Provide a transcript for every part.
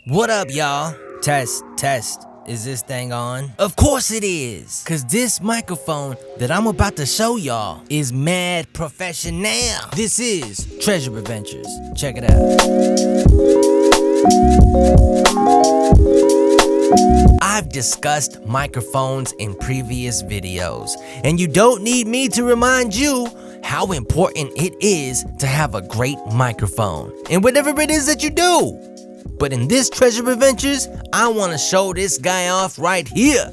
What up, y'all? Test. Is this thing on? Of course it is, cause this microphone that I'm about to show y'all is mad professional. This is Treasure Adventures. Check it out. I've discussed microphones in previous videos, and you don't need me to remind you how important it is to have a great microphone in whatever it is that you do. But in this Treasure Adventures, I want to show this guy off right here.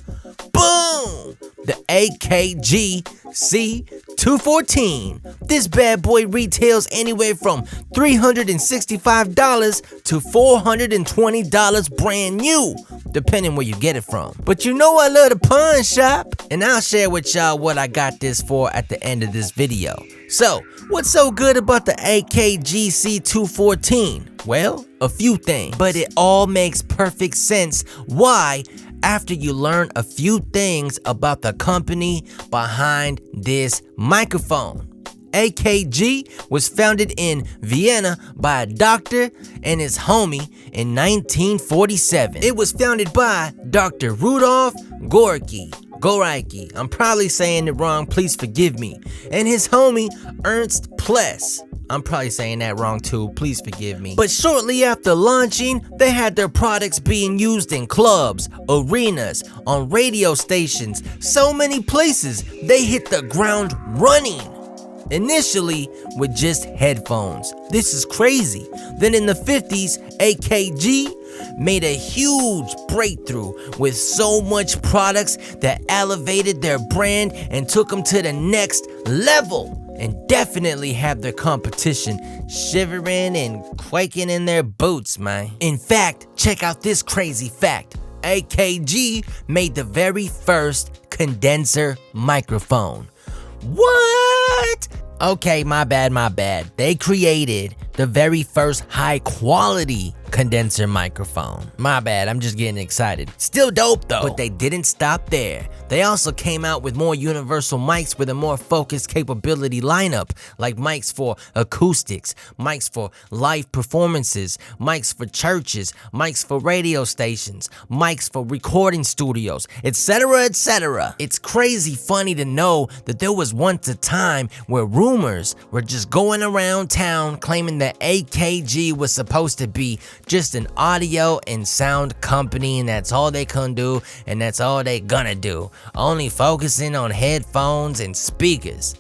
Boom! The AKG C214. This bad boy retails anywhere from $365 to $420 brand new, depending where you get it from. But you know I love the pawn shop, and I'll share with y'all what I got this for at the end of this video. So, what's so good about the AKG C214? Well, a few things, but it all makes perfect sense why after you learn a few things about the company behind this microphone. AKG was founded in Vienna by a doctor and his homie in 1947. It was founded by Dr. Rudolf Gorky. I'm probably saying it wrong, please forgive me. And his homie Ernst Pless. I'm probably saying that wrong too, please forgive me. But shortly after launching, they had their products being used in clubs, arenas, on radio stations, so many places. They hit the ground running. Initially with just headphones. This is crazy. Then in the 50s, AKG made a huge breakthrough with so much products that elevated their brand and took them to the next level, and definitely have their competition shivering and quaking in their boots, man. In fact, check out this crazy fact. AKG made the very first condenser microphone. What? Okay, my bad. They created the very first high quality condenser microphone. My bad, I'm just getting excited. Still dope though. But they didn't stop there. They also came out with more universal mics with a more focused capability lineup, like mics for acoustics, mics for live performances, mics for churches, mics for radio stations, mics for recording studios, etc., etc. It's crazy funny to know that there was once a time where rumors were just going around town claiming that AKG was supposed to be just an audio and sound company, and that's all they can do, and that's all they gonna do. Only focusing on headphones and speakers.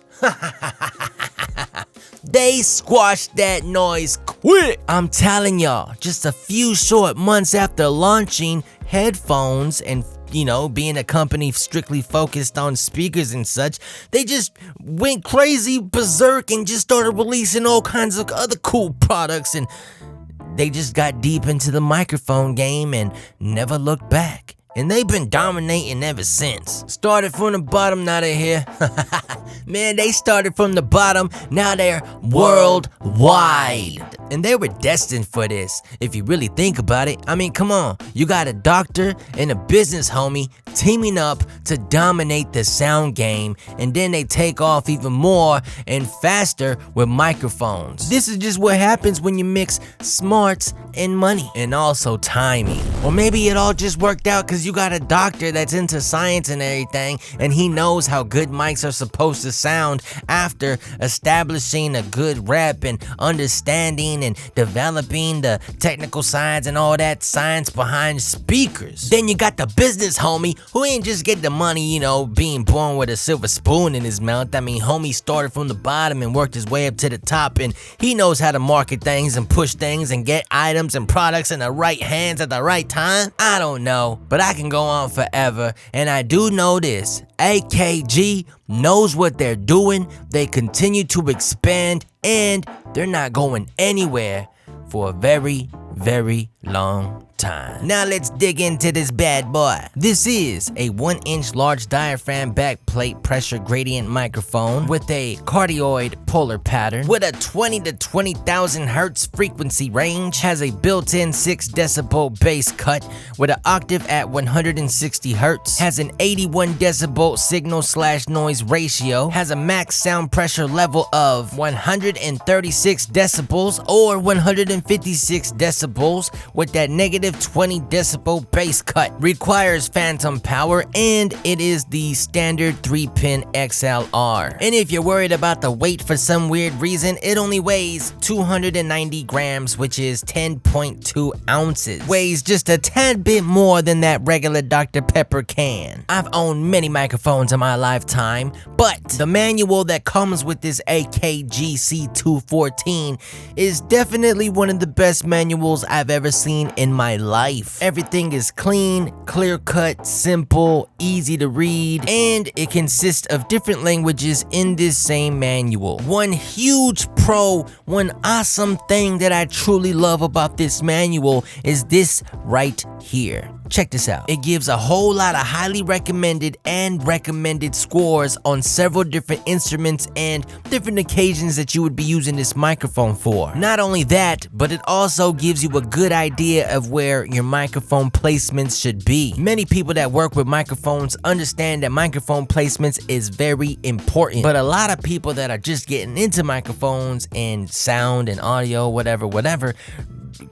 They squashed that noise quick. I'm telling y'all, just a few short months after launching headphones and being a company strictly focused on speakers and such, they just went crazy berserk and just started releasing all kinds of other cool products, and they just got deep into the microphone game and never looked back. And they've been dominating ever since. Started from the bottom, now they're here. Man, they started from the bottom, now they're worldwide. And they were destined for this, if you really think about it. I mean, come on. You got a doctor and a business homie teaming up to dominate the sound game, and then they take off even more and faster with microphones. This is just what happens when you mix smarts and money, and also timing. Or maybe it all just worked out because you got a doctor that's into science and everything, and he knows how good mics are supposed to sound after establishing a good rep and understanding and developing the technical sides and all that science behind speakers. Then you got the business homie who ain't just get the money, being born with a silver spoon in his mouth. I mean, homie started from the bottom and worked his way up to the top, and he knows how to market things and push things and get items and products in the right hands at the right time. I don't know, but I can go on forever, and I do know this. AKG knows what they're doing. They continue to expand, and they're not going anywhere for a very, very long time. Now let's dig into this bad boy. This is a 1-inch large diaphragm backplate pressure gradient microphone with a cardioid polar pattern with a 20 to 20,000 hertz frequency range, has a built-in 6 decibel bass cut with an octave at 160 hertz, has an 81 decibel signal/noise ratio, has a max sound pressure level of 136 decibels or 156 decibels decibels with that negative 20 decibel bass cut. Requires phantom power, and it is the standard 3-pin XLR. And if you're worried about the weight for some weird reason, it only weighs 290 grams, which is 10.2 ounces. Weighs just a tad bit more than that regular Dr. Pepper can. I've owned many microphones in my lifetime, but the manual that comes with this AKG C214 is definitely one of the best manuals I've ever seen in my life. Everything is clean, clear-cut, simple, easy to read, and it consists of different languages in this same manual. One huge pro, one awesome thing that I truly love about this manual is this right here. Check this out. It gives a whole lot of highly recommended and recommended scores on several different instruments and different occasions that you would be using this microphone for. Not only that, but it also gives you a good idea of where your microphone placements should be. Many people that work with microphones understand that microphone placements is very important, but a lot of people that are just getting into microphones and sound and audio, whatever,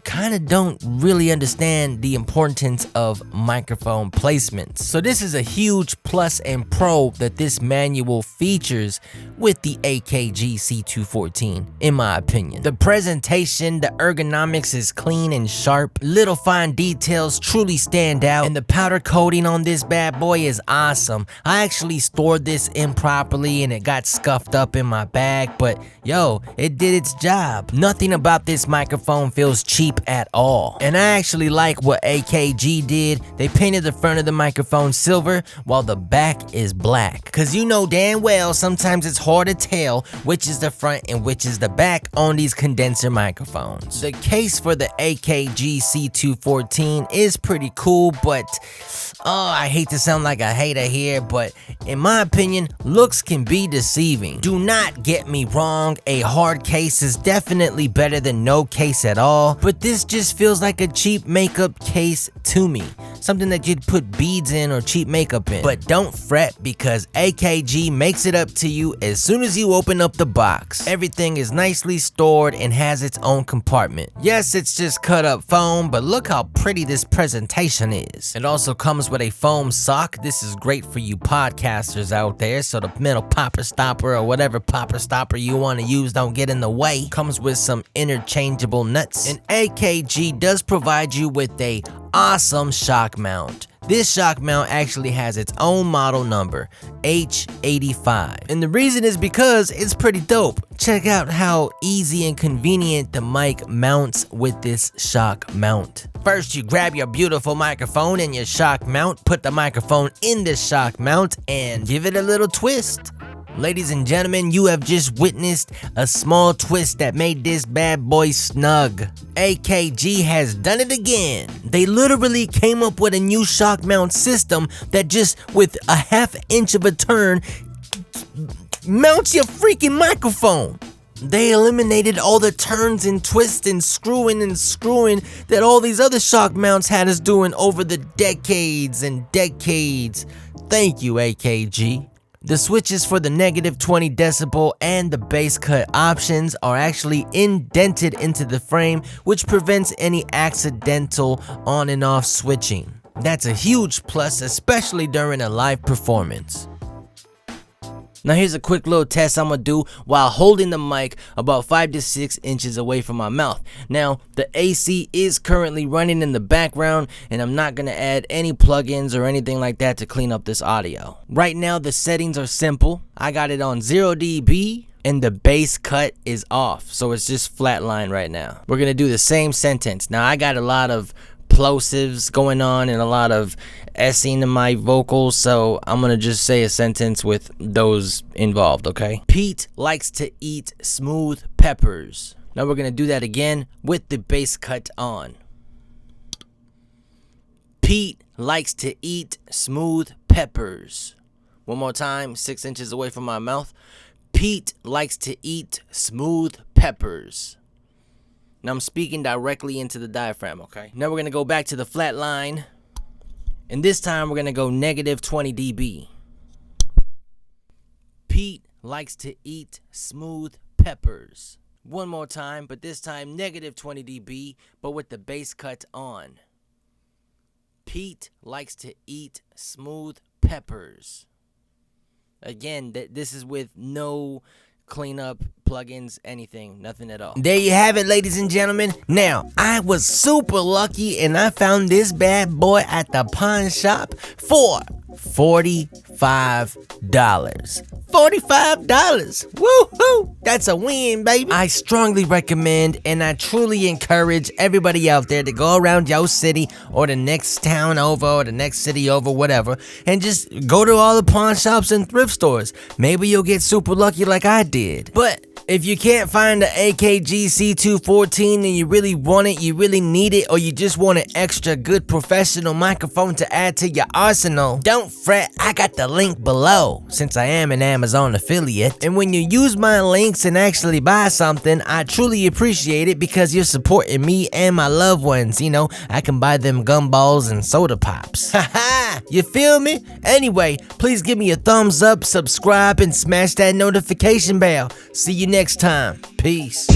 kind of don't really understand the importance of microphone placements. So this is a huge plus and pro that this manual features with the AKG C214, in my opinion. The presentation, the ergonomics is clean and sharp. Little fine details truly stand out, and the powder coating on this bad boy is awesome. I actually stored this improperly and it got scuffed up in my bag, but yo, it did its job. Nothing about this microphone feels cheap at all. And I actually like what AKG did. They painted the front of the microphone silver while the back is black. Cause you know damn well sometimes it's hard to tell which is the front and which is the back on these condenser microphones. The case for the AKG C214 is pretty cool, but I hate to sound like a hater here, but in my opinion, looks can be deceiving. Do not get me wrong, a hard case is definitely better than no case at all, but this just feels like a cheap makeup case to me. Something that you'd put beads in or cheap makeup in. But don't fret, because AKG makes it up to you as soon as you open up the box. Everything is nicely stored and has its own compartment. Yes, it's just cut up foam, but look how pretty this presentation is. It also comes with a foam sock. This is great for you podcasters out there, so the metal popper stopper or whatever popper stopper you want to use don't get in the way. Comes with some interchangeable nuts. And AKG does provide you with a awesome shock mount. This shock mount actually has its own model number, H85. And the reason is because it's pretty dope. Check out how easy and convenient the mic mounts with this shock mount. First, you grab your beautiful microphone and your shock mount, put the microphone in the shock mount, and give it a little twist. Ladies and gentlemen, you have just witnessed a small twist that made this bad boy snug. AKG has done it again. They literally came up with a new shock mount system that just with a ½ inch of a turn mounts your freaking microphone. They eliminated all the turns and twists and screwing that all these other shock mounts had us doing over the decades and decades. Thank you, AKG. The switches for the negative 20 decibel and the bass cut options are actually indented into the frame, which prevents any accidental on and off switching. That's a huge plus, especially during a live performance. Now here's a quick little test I'm gonna do while holding the mic about 5 to 6 inches away from my mouth. Now the AC is currently running in the background, and I'm not gonna add any plugins or anything like that to clean up this audio. Right now the settings are simple. I got it on 0 dB and the bass cut is off, so it's just flatline right now. We're gonna do the same sentence. Now I got a lot of plosives going on and a lot of S-ing in my vocals, so I'm gonna just say a sentence with those involved, okay? Pete likes to eat smooth peppers. Now we're gonna do that again with the bass cut on. Pete likes to eat smooth peppers. One more time, 6 inches away from my mouth. Pete likes to eat smooth peppers. Now I'm speaking directly into the diaphragm, okay? Now we're gonna go back to the flat line, and this time we're gonna go negative 20 dB. Pete likes to eat smooth peppers. One more time, but this time negative 20 dB, but with the bass cut on. Pete likes to eat smooth peppers. Again, this is with no cleanup, plugins, anything, nothing at all. There you have it, ladies and gentlemen. Now, I was super lucky and I found this bad boy at the pawn shop for $45. $45. Woohoo! That's a win, baby. I strongly recommend and I truly encourage everybody out there to go around your city or the next town over or the next city over, whatever, and just go to all the pawn shops and thrift stores. Maybe you'll get super lucky like I did. But if you can't find the AKG C214 and you really want it, you really need it, or you just want an extra good professional microphone to add to your arsenal, don't fret, I got the link below, since I am an Amazon affiliate. And when you use my links and actually buy something, I truly appreciate it because you're supporting me and my loved ones. You know, I can buy them gumballs and soda pops. Haha, you feel me? Anyway, please give me a thumbs up, subscribe, and smash that notification bell. See you next time. Peace.